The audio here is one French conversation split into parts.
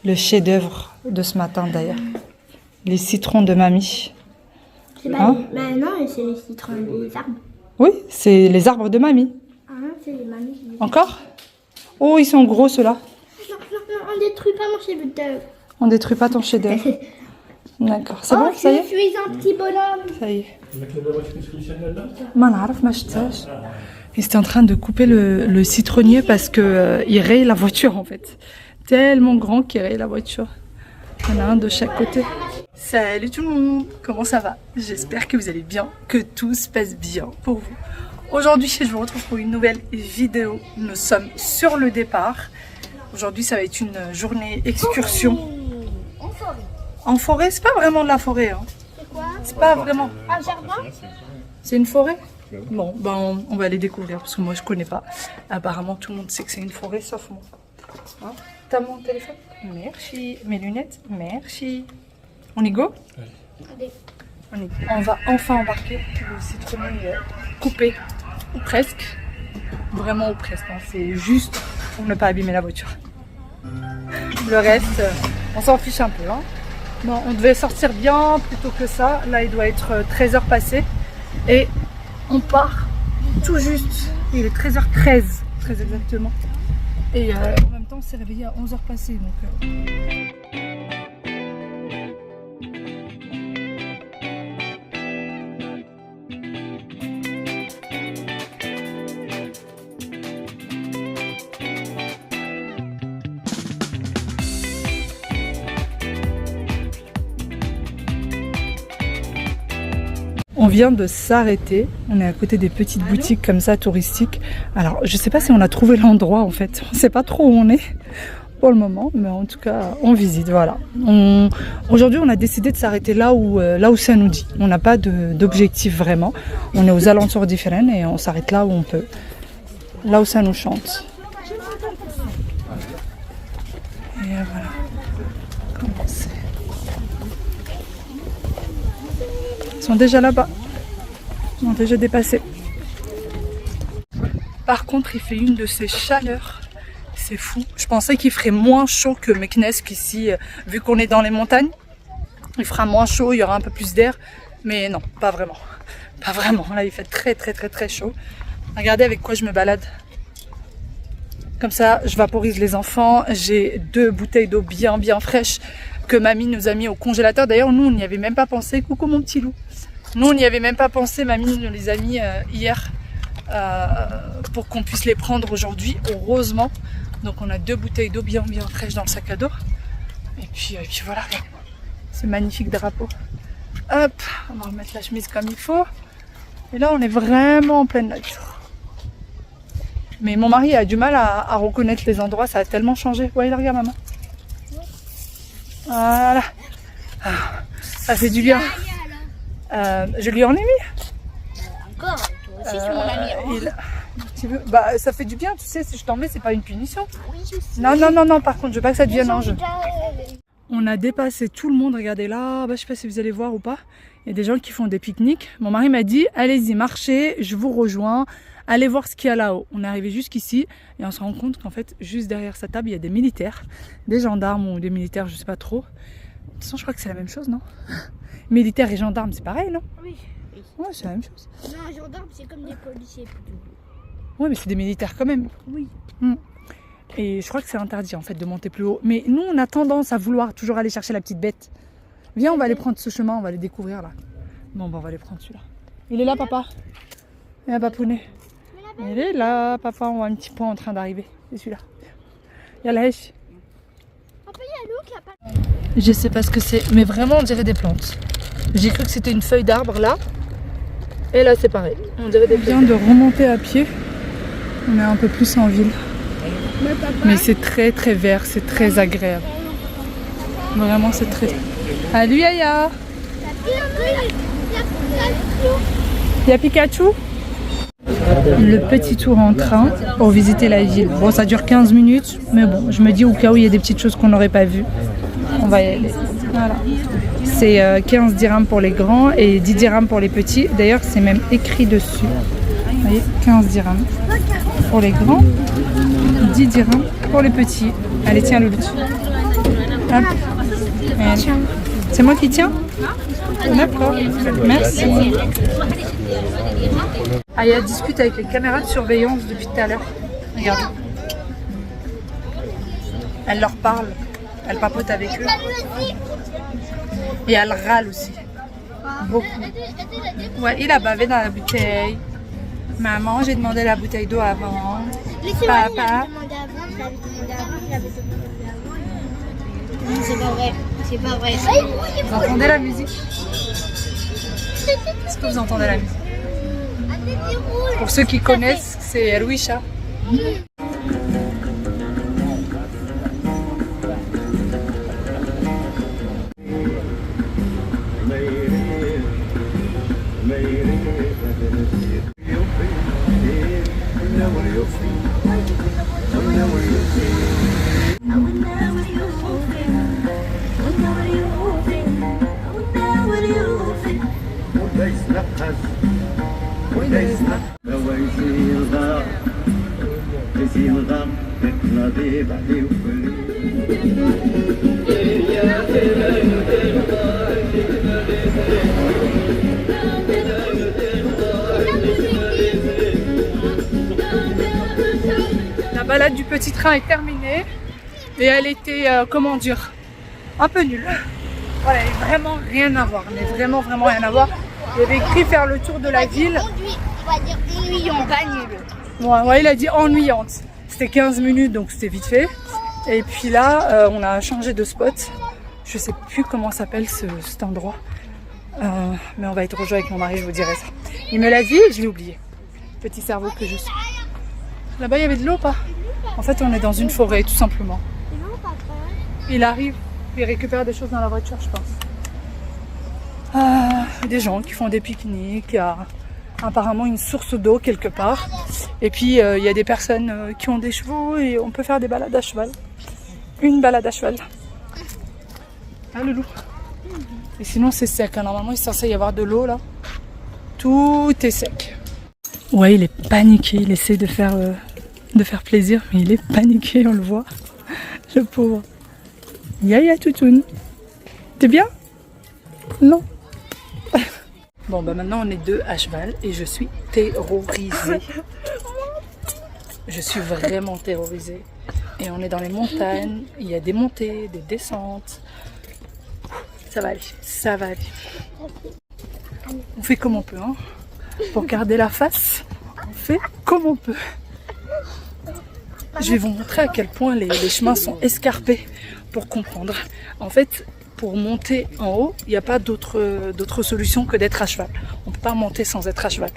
Le chef-d'œuvre de ce matin d'ailleurs. Les citrons de mamie. Hein? Mais non, c'est les citrons des arbres. Oui, c'est les arbres de mamie. Ah non, c'est les mamies. Encore? Oh, ils sont gros ceux-là. Non, on détruit pas mon chef-d'œuvre. On détruit pas ton chef-d'œuvre. D'accord, c'est bon, ça y est? Je suis un petit bonhomme. Ça y est. Ils étaient en train de couper le citronnier parce que il raye la voiture en fait. Tellement grand qu'il raye la voiture. Il y en a un de chaque côté. Salut tout le monde, comment ça va? J'espère que vous allez bien, que tout se passe bien pour vous. Aujourd'hui, je vous retrouve pour une nouvelle vidéo. Nous sommes sur le départ. Aujourd'hui, ça va être une journée excursion. En forêt. En forêt, c'est pas vraiment de la forêt. Hein. C'est quoi? C'est pas vraiment. Un jardin? C'est une forêt? Bon, ben on va aller découvrir parce que moi je connais pas. Apparemment, tout le monde sait que c'est une forêt sauf moi. Hein? T'as mon téléphone? Merci. Mes lunettes? Merci. On y go? Allez. On va enfin embarquer le citronnier coupé. Ou presque. Vraiment ou presque. Hein. C'est juste pour ne pas abîmer la voiture. Le reste, on s'en fiche un peu. Hein. Bon, on devait sortir bien plus tôt que ça. Là, il doit être 13h passé. Et on part tout juste. Il est 13h13, très exactement. Et en même temps, on s'est réveillé à 11h passé. Donc, on vient de s'arrêter, on est à côté des petites boutiques comme ça touristiques. Alors je sais pas si on a trouvé l'endroit en fait, on sait pas trop où on est pour le moment, mais en tout cas on visite, voilà. Aujourd'hui on a décidé de s'arrêter là où ça nous dit. On n'a pas d'objectif vraiment, on est aux alentours différents et on s'arrête là où on peut, là où ça nous chante. Et voilà, comment c'est. Ils sont déjà là-bas. Ils ont déjà dépassé. Par contre, il fait une de ces chaleurs. C'est fou. Je pensais qu'il ferait moins chaud que Meknes qu'ici, vu qu'on est dans les montagnes. Il fera moins chaud, il y aura un peu plus d'air. Mais non, pas vraiment. Pas vraiment. Là, il fait très chaud. Regardez avec quoi je me balade. Comme ça, je vaporise les enfants. J'ai 2 bouteilles d'eau bien fraîches que mamie nous a mis au congélateur. D'ailleurs, nous, on n'y avait même pas pensé. Coucou mon petit loup. Nous, on n'y avait même pas pensé. Mamie nous les a mis hier pour qu'on puisse les prendre aujourd'hui, heureusement. Donc, on a 2 bouteilles d'eau bien fraîches dans le sac à dos. Et puis voilà, ce magnifique drapeau. Hop, on va remettre la chemise comme il faut. Et là, on est vraiment en pleine nature. Mais mon mari a du mal à reconnaître les endroits. Ça a tellement changé. Ouais, il regarde maman. Voilà. Ça fait du bien. Je lui en ai mis. Encore? Toi aussi, tu m'en as mis. Tu veux, bah, ça fait du bien, tu sais, si je t'en mets, c'est pas une punition. Oui, je sais. Non, par contre, je veux pas que ça devienne un jeu. On a dépassé tout le monde, regardez là, bah, je sais pas si vous allez voir ou pas. Il y a des gens qui font des pique-niques. Mon mari m'a dit, allez-y, marchez, je vous rejoins. Allez voir ce qu'il y a là-haut. On est arrivé jusqu'ici et on se rend compte qu'en fait, juste derrière sa table, il y a des militaires, des gendarmes ou des militaires, je sais pas trop. De toute façon, je crois que c'est la même chose, non? Militaires et gendarmes, c'est pareil, non? Oui. Ouais, c'est la même chose. Non, un gendarme, c'est comme des policiers plutôt. Ouais, mais c'est des militaires quand même. Oui. Et je crois que c'est interdit en fait de monter plus haut. Mais nous, on a tendance à vouloir toujours aller chercher la petite bête. Viens, on va aller prendre ce chemin, on va aller découvrir là. Bon, bah, on va aller prendre celui-là. Il est là, papa. Il est là, papounet. Il est là, papa. On voit un petit point en train d'arriver. C'est celui-là. Il y a la hache. Papa, il y a l'eau qui a pas. Je sais pas ce que c'est, mais vraiment, on dirait des plantes. J'ai cru que c'était une feuille d'arbre là. Et là, c'est pareil. On dirait des plantes. On vient de remonter à pied. On est un peu plus en ville. Mais c'est très vert, c'est très agréable. Vraiment, c'est très... Salut Yaya. Il y a Pikachu. Le petit tour en train pour visiter la ville. Bon, ça dure 15 minutes, mais bon, je me dis au cas où il y a des petites choses qu'on n'aurait pas vues, on va y aller. Voilà. C'est 15 dirhams pour les grands et 10 dirhams pour les petits. D'ailleurs, c'est même écrit dessus. Vous voyez, 15 dirhams pour les grands, 10 dirhams pour les petits. Allez, tiens, Loulou. Hop. C'est moi qui tiens? D'accord, merci. Aya discute avec les caméras de surveillance depuis tout à l'heure. Regarde. Elle leur parle, elle papote avec eux. Et elle râle aussi. Beaucoup. Ouais, il a bavé dans la bouteille. Maman, j'ai demandé la bouteille d'eau avant. Papa. C'est pas vrai, c'est pas vrai. Vous entendez la musique? Est-ce que vous entendez la musique? Pour ceux qui connaissent, c'est Louisa. La balade du petit train est terminée et elle était, comment dire, un peu nulle. Voilà, il n'y avait vraiment rien à voir, mais vraiment rien à voir. Il avait écrit faire le tour de la ville. On va dire ennuyant, pas nul. Ouais, il a dit ennuyante. C'était 15 minutes, donc c'était vite fait. Et puis là, on a changé de spot. Je sais plus comment s'appelle cet endroit. Mais on va être rejoint avec mon mari, je vous dirai ça. Il me l'a dit et je l'ai oublié. Petit cerveau que je suis. Là-bas, il y avait de l'eau, pas? En fait, on est dans une forêt, tout simplement. Il arrive, il récupère des choses dans la voiture, je pense. Des gens qui font des pique-niques, il y a apparemment une source d'eau quelque part. Et puis, il y a des personnes qui ont des chevaux et on peut faire des balades à cheval. Une balade à cheval. Ah, le loup. Et sinon, c'est sec. Normalement, il est censé y avoir de l'eau, là. Tout est sec. Ouais, il est paniqué. Il essaie de faire plaisir, mais il est paniqué, on le voit. Le pauvre. Yaya Toutoun. T'es bien? Non. Bon, bah maintenant, on est deux à cheval et je suis terrorisée. Je suis vraiment terrorisée. Et on est dans les montagnes. Il y a des montées, des descentes. Ça va aller, ça va aller. On fait comme on peut, hein. Pour garder la face, on fait comme on peut. Je vais vous montrer à quel point les chemins sont escarpés pour comprendre. En fait, pour monter en haut, il n'y a pas d'autre solution que d'être à cheval. On ne peut pas monter sans être à cheval.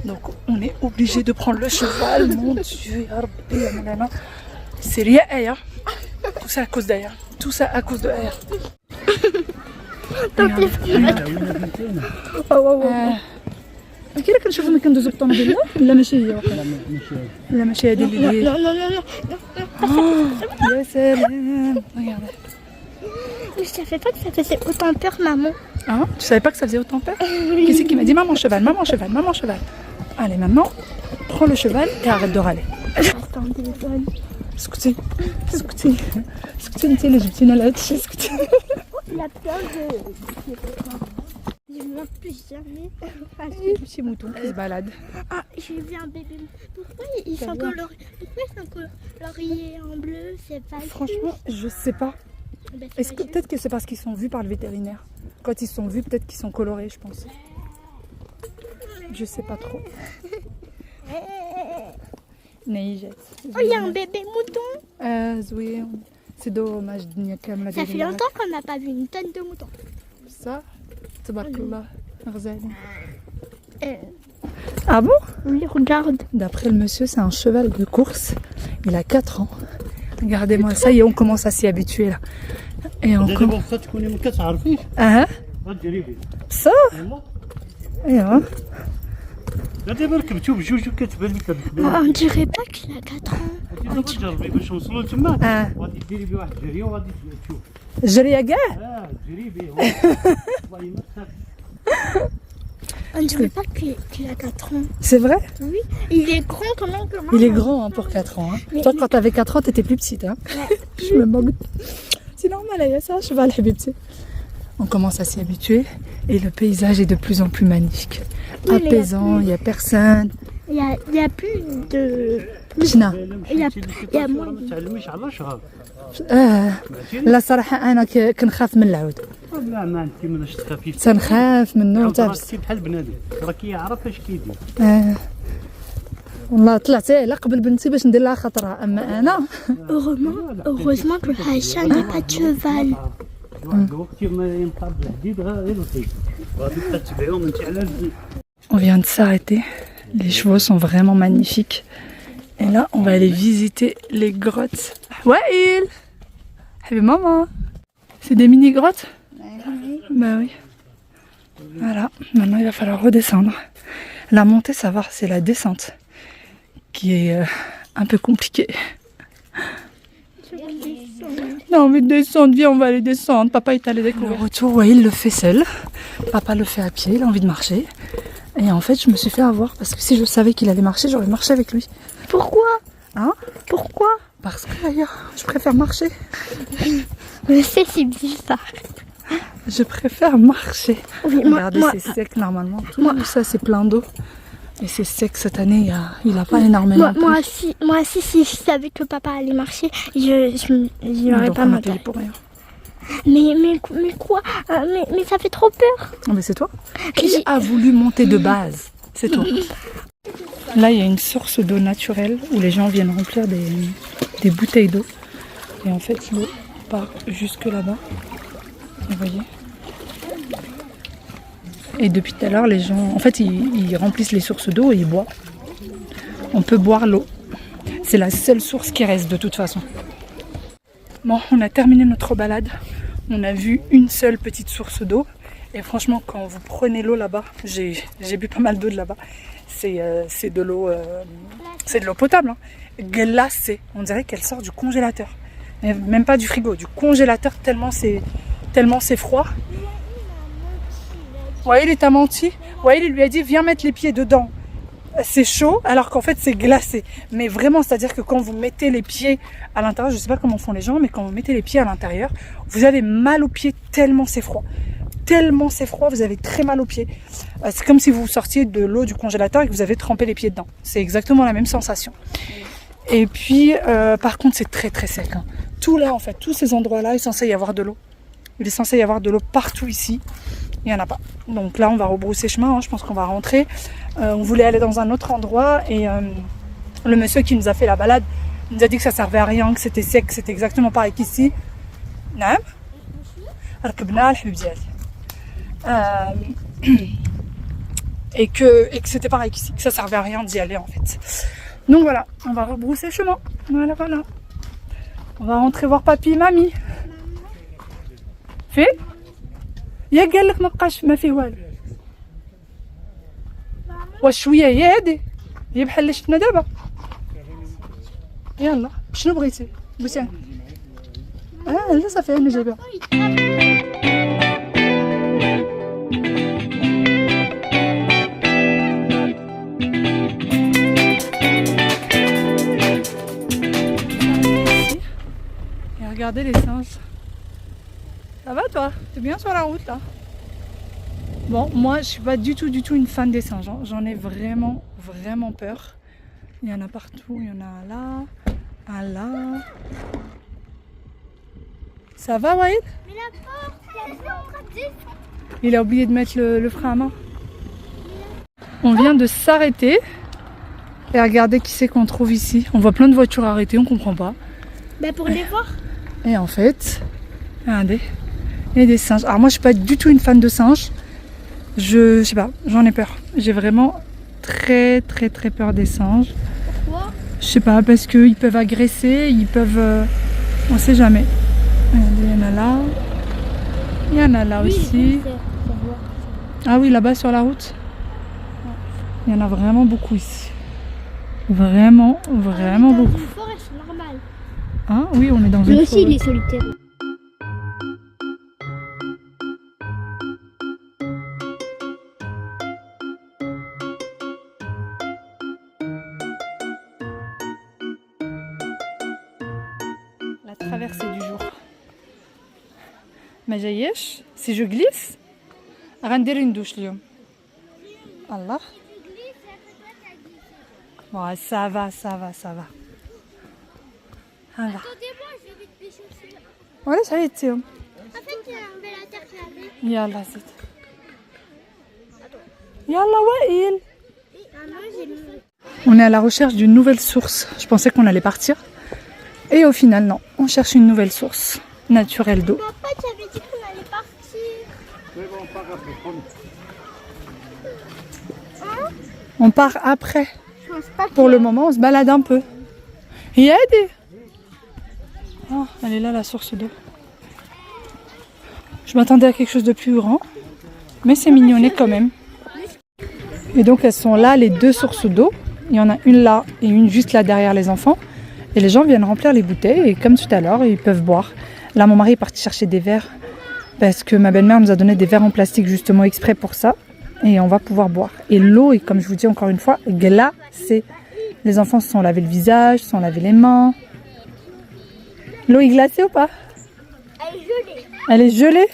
Donc on est obligé de prendre le cheval. Mon Dieu, c'est rien Aya. Tout ça à cause d'Aya. Tout ça à cause de Aya. كيف كنشوفهم كندوزو بالطوموبيل لا ماشي هي لا ماشي هذه اللي Non, non, non, non. يا سلام. Regardez. Mais je savais pas que ça faisait autant peur, maman. Hein? Tu savais pas que ça faisait autant peur? Qui c'est qui m'a dit maman cheval, maman cheval, maman cheval? Allez maintenant, prends le cheval et arrête de râler. Reste en téléphone. اسكتي اسكتي اسكتي انت اللي جبتينا لهادشي اسكتي. La peur de... Je ne vois plus jamais. Un petit mouton qui se balade. Ah, j'ai vu un bébé. Pourquoi ils sont coloriés en bleu? C'est pas Franchement, je sais pas. Ben, Est-ce que peut-être que c'est parce qu'ils sont vus par le vétérinaire. Quand ils sont vus, peut-être qu'ils sont colorés, je pense. Je sais pas trop. Neige. Oh, il y a un bébé mouton. Oui, c'est dommage. Ça fait longtemps qu'on n'a pas vu une tonne de moutons. Ça, tabarakallah, Ghazali. Ah bon? Oui, regarde. D'après le monsieur, c'est un cheval de course. Il a 4 ans. Regardez-moi, ça y est, on commence à s'y habituer là. Et encore. Ah, ça? Et hein? On dirait pas qu'il a 4 ans. Ah. جري كاع. On dirait pas qu'il a 4 ans. C'est vrai? Oui, il est grand quand même. Il est grand hein, pour 4 ans. Hein. Toi, quand t'avais 4 ans, t'étais plus petite. Hein. Ouais. Je me moque. c'est normal, il y a ça, cheval, habibti. On commence à s'y habituer et le paysage est de plus en plus magnifique. Oui, Apaisant, il n'y a personne. Il y a plus de... شنا Il y a moins de... تعلميش على شهر لا صراحة أنا كنخاف من العود لا ما انت مناش تخافي تنخاف منه تابس راكي بحال بنادم راكي يعرف اش كيدير والله طلعت على قبل بنتي باش ندير لها خطرة أما أنا Heureusement que Aïcha n'a pas de cheval. واحد الوقت ما ينقض الحديد غير نصيب غادي تتبعهم انت على On vient de s'arrêter, les chevaux sont vraiment magnifiques. Et là, on va aller visiter les grottes. Waïl, maman. C'est des mini-grottes? Bah oui. Voilà, maintenant il va falloir redescendre. La montée, ça va, c'est la descente qui est un peu compliquée. Non, envie de descendre, viens, on va aller descendre. Papa est allé découvrir. Le retour, Waïl le fait seul. Papa le fait à pied, il a envie de marcher. Et en fait, je me suis fait avoir parce que si je savais qu'il allait marcher, j'aurais marché avec lui. Pourquoi? Hein? Pourquoi? Parce que d'ailleurs, je préfère marcher. Je sais, c'est bizarre. Je préfère marcher. Oui, Regardez, c'est sec normalement. Tout ça, c'est plein d'eau. Et c'est sec cette année, il a pas énormément. Moi aussi, si je savais que papa allait marcher, je n'aurais pas monté. Pour rien. Mais quoi? Mais ça fait trop peur. Non, mais c'est toi. Qui a voulu monter de base? C'est toi. Là, il y a une source d'eau naturelle où les gens viennent remplir des bouteilles d'eau. Et en fait, l'eau part jusque là-bas. Vous voyez? Et depuis tout à l'heure, les gens, en fait, ils remplissent les sources d'eau et ils boivent. On peut boire l'eau. C'est la seule source qui reste de toute façon. Bon, on a terminé notre balade. On a vu une seule petite source d'eau. Et franchement, quand vous prenez l'eau là-bas, j'ai bu pas mal d'eau de là-bas. C'est de l'eau potable, hein. Glacée. On dirait qu'elle sort du congélateur. Et même pas du frigo, du congélateur tellement c'est froid. Waïl, il t'a menti. Waïl, il lui a dit viens mettre les pieds dedans. C'est chaud alors qu'en fait c'est glacé. Mais vraiment, c'est-à-dire que quand vous mettez les pieds à l'intérieur, je sais pas comment font les gens, mais quand vous mettez les pieds à l'intérieur, vous avez mal aux pieds tellement c'est froid. Tellement c'est froid, vous avez très mal aux pieds. C'est comme si vous sortiez de l'eau du congélateur et que vous avez trempé les pieds dedans. C'est exactement la même sensation. Et puis, par contre, c'est très très sec, hein. Tout là, en fait, tous ces endroits-là, il est censé y avoir de l'eau. Il est censé y avoir de l'eau partout ici. Il n'y en a pas. Donc là, on va rebrousser chemin, hein. Je pense qu'on va rentrer. On voulait aller dans un autre endroit et le monsieur qui nous a fait la balade nous a dit que ça servait à rien, que c'était sec, que c'était exactement pareil qu'ici. نعم ركبنا الحبيب ديالي. Et que c'était pareil qu'ici, que ça servait à rien d'y aller en fait. Donc voilà, on va rebrousser chemin. Voilà. On va rentrer voir papy et mamie. فين؟ يا قال لك ما بقاش ما فيه والو. واش شويه هي هادي؟ هي بحال اللي شفنا دابا. يلا شنو بغيتي؟ بغيتي لا صافي انا جايبها. Regardez les singes. Ça va toi? T'es bien sur la route là? Bon, moi je suis pas du tout une fan des singes, hein. J'en ai vraiment peur. Il y en a partout, il y en a là, un là. Ça va Waïd? Mais la porte, il a oublié de mettre le frein à main. On vient de s'arrêter. Et regardez qui c'est qu'on trouve ici. On voit plein de voitures arrêtées, on comprend pas. Bah pour les voir. Et en fait, regardez, il y a des singes. Alors moi je suis pas du tout une fan de singes. Je sais pas, j'en ai peur. J'ai vraiment très peur des singes. Pourquoi? Je sais pas, parce qu'ils peuvent agresser, ils peuvent... on sait jamais. Regardez, il y en a là. Il y en a là aussi. Ah oui, là-bas sur la route. Il y en a vraiment beaucoup ici. Vraiment beaucoup. Une forêt, c'est normal. Hein? Oui, on est dans Lui une aussi, forêt. il est solitaire. La traversée du jour. ما جايش si je glisse غندير une douche اليوم الله Ouais, ça va. Voilà. Attendez-moi, je vais vite pécho. وعلاش عيطتيهم En fait, on met la terre carrée. يلا زيد يلا وائل Maman, j'ai mis. On est à la recherche d'une nouvelle source. Je pensais qu'on allait partir. Et au final, non. On cherche une nouvelle source naturelle d'eau. Papa, tu avais dit qu'on allait partir. Oui, bon, on part après. Promis. On part après. Je pense pas que. Pour le moment, on se balade un peu. Il y a des... Oh, elle est là, la source d'eau. Je m'attendais à quelque chose de plus grand. Mais c'est mignonné quand même. Et donc, elles sont là, les deux sources d'eau. Il y en a une là et une juste là derrière les enfants. Et les gens viennent remplir les bouteilles. Et comme tout à l'heure, ils peuvent boire. Là, mon mari est parti chercher des verres. Parce que ma belle-mère nous a donné des verres en plastique justement exprès pour ça. Et on va pouvoir boire. Et l'eau est, comme je vous dis encore une fois, glacée. Les enfants se sont lavé le visage, se sont lavé les mains. L'eau est glacée ou pas? Elle est gelée. Elle est gelée?